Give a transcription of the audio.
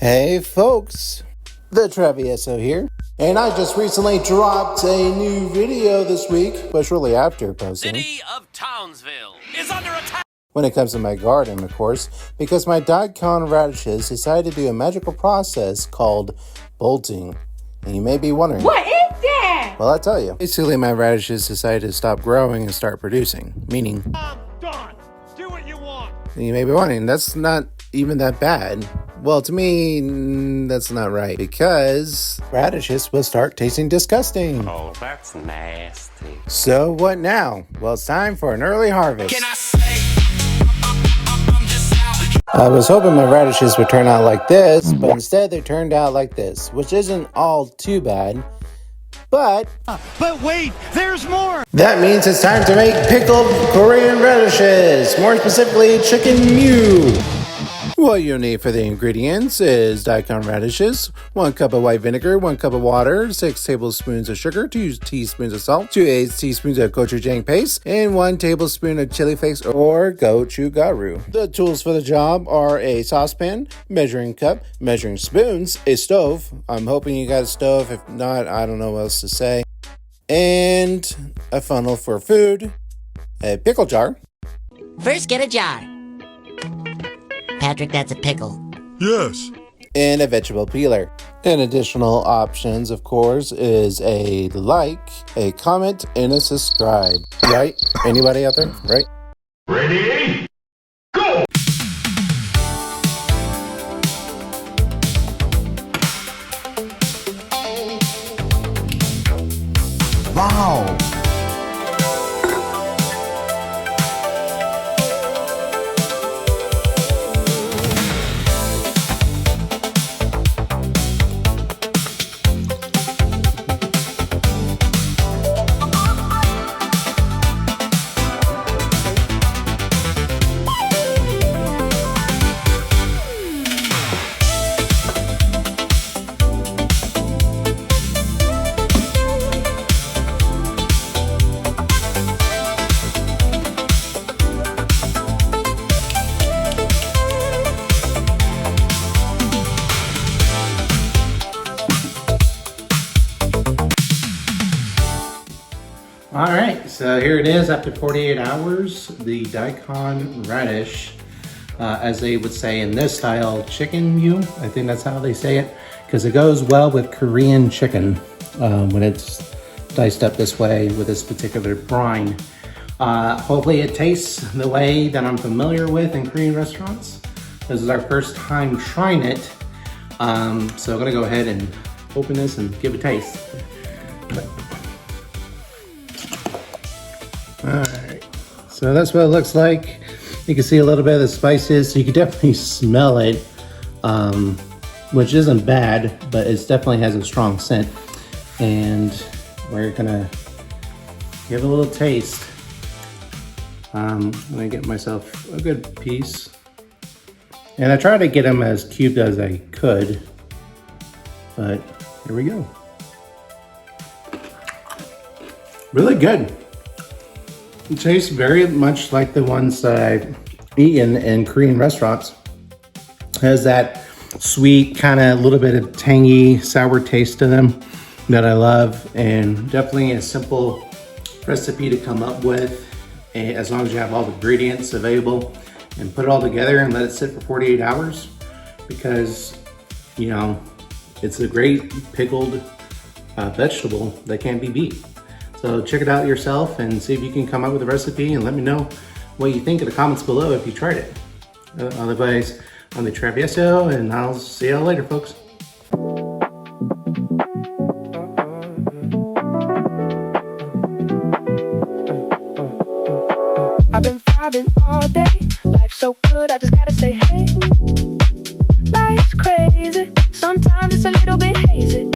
Hey folks, the Travieso here, and I just recently dropped a new video this week, but shortly after posting. City of Townsville is under attack! When it comes to my garden, of course, because my Daikon Radishes decided to do a magical process called bolting. And you may be wondering, what is that? Well, I'll tell you. Basically, my radishes decided to stop growing and start producing, meaning I'm done. Do what you want. you may be wondering, that's not even that bad. Well, to me, that's not right, because radishes will start tasting disgusting. Oh, that's nasty. So what now? Well, it's time for an early harvest. Can I say? I was hoping my radishes would turn out like this, but instead they turned out like this, which isn't all too bad. But wait, there's more! That means it's time to make pickled Korean radishes, more specifically chicken mew. What you'll need for the ingredients is Daikon radishes, 1 cup of white vinegar, 1 cup of water, 6 tablespoons of sugar, 2 teaspoons of salt, 2/8 teaspoons of gochujang paste, and 1 tablespoon of chili flakes or gochugaru. The tools for the job are a saucepan, measuring cup, measuring spoons, a stove. I'm hoping you got a stove. If not, I don't know what else to say. And a funnel for food, a pickle jar. First, get a jar. Patrick, that's a pickle. Yes. And a vegetable peeler. And additional options, of course, is a like, a comment, and a subscribe. Right? Anybody out there? Right? Ready? Go! Wow! Alright, so here it is after 48 hours, the Daikon radish, as they would say in this style, chicken mew. I think that's how they say it, because it goes well with Korean chicken when it's diced up this way with this particular brine. Hopefully it tastes the way that I'm familiar with in Korean restaurants. This is our first time trying it, so I'm going to go ahead and open this and give it a taste. Alright, so that's what it looks like. You can see a little bit of the spices, so you can definitely smell it, which isn't bad, but it definitely has a strong scent. And we're gonna give it a little taste. I'm gonna get myself a good piece. And I tried to get them as cubed as I could, but here we go. Really good. It tastes very much like the ones that I've eaten in Korean restaurants. It has that sweet, kind of little bit of tangy, sour taste to them that I love, and definitely a simple recipe to come up with as long as you have all the ingredients available, and put it all together and let it sit for 48 hours because, you know, it's a great pickled vegetable that can't be beat. So check it out yourself and see if you can come up with a recipe, and let me know what you think in the comments below if you tried it. Otherwise, I'm the Travieso, and I'll see y'all later, folks. I've been vibing all day. Life's so good, I just gotta say hey. Life's crazy, sometimes it's a little bit hazy.